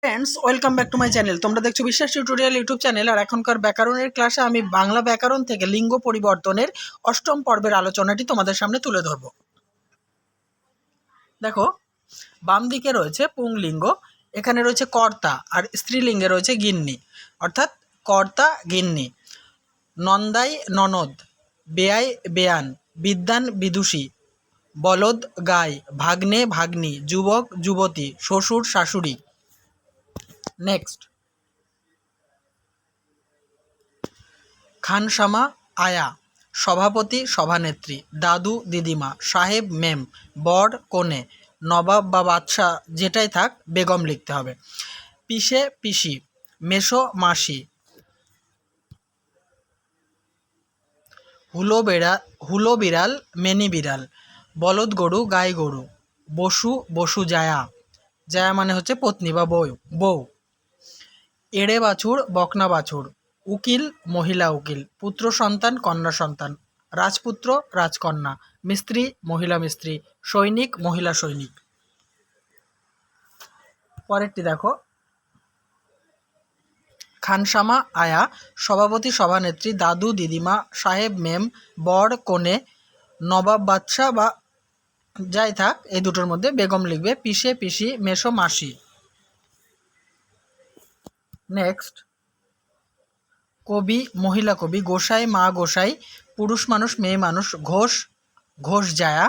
Friends, welcome back to my channel. তোমরা দেখছো বিশ্বাস টিউটোরিয়াল ইউটিউব চ্যানেল। আর এখনকার ব্যাকরণের ক্লাসে আমি বাংলা ব্যাকরণ থেকে লিঙ্গ পরিবর্তনের অষ্টম পর্বের আলোচনাটি তোমাদের সামনে তুলে ধরব। দেখো, বাম দিকে রয়েছে পুংলিঙ্গ, এখানে রয়েছে কর্তা, আর স্ত্রীলিঙ্গে রয়েছে গিন্নি, অর্থাৎ কর্তা গিন্নি। নন্দাই ননদ, বেয়াই বেয়ান, বিদ্বান বিদুষী, বলদ গাই, ভাগ্নে ভাগ্নি, যুবক যুবতী, শ্বশুর শাশুড়ি। নেক্সট, খানসামা আয়া, সভাপতি সভানেত্রী, দাদু দিদিমা, সাহেব মেম, বর কনে, নবাব বা বাদশাহ যেটাই থাক বেগম লিখতে হবে। পিসে পিসি, মেসো মাসি, হুলো বিড়াল মেনি বিড়াল, বলদ গরু গাই গরু, বসু বসু জায়া, জায়া মানে হচ্ছে পত্নী বা বউ। এড়ে বাছুর বকনা বাছুর, উকিল মহিলা উকিল, পুত্র সন্তান কন্যা সন্তান, রাজপুত্র রাজকন্যা, মিস্ত্রি মহিলা মিস্ত্রি, সৈনিক মহিলা সৈনিক। পরেরটি দেখো, খানসামা আয়া, সভাপতি সভানেত্রী, দাদু দিদিমা, সাহেব মেম, বর কনে, নবাব বাদশাহ বা যাই থাক এই দুটোর মধ্যে বেগম লিখবে। পিসে পিসি, মেসো মাসি। নেক্সট, কবি মহিলা কবি, গোসাই মা গোসাই, পুরুষ মানুষ মেয়ে মানুষ, ঘোষ ঘোষ জায়া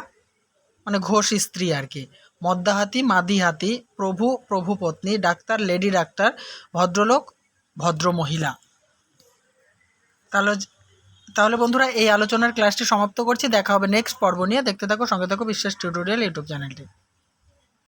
মানে ঘোষ স্ত্রী আর কি, মদ্দা হাতি মাদি হাতি, প্রভু প্রভু পত্নী, ডাক্তার লেডি ডাক্তার, ভদ্রলোক ভদ্র মহিলা। তাহলে তাহলে বন্ধুরা, এই আলোচনার ক্লাসটি সমাপ্ত করছি। দেখা হবে নেক্সট পর্ব নিয়ে। দেখতে থাকো, সঙ্গে থাকো বিশ্বাস টিউটোরিয়াল ইউটিউব চ্যানেলটি।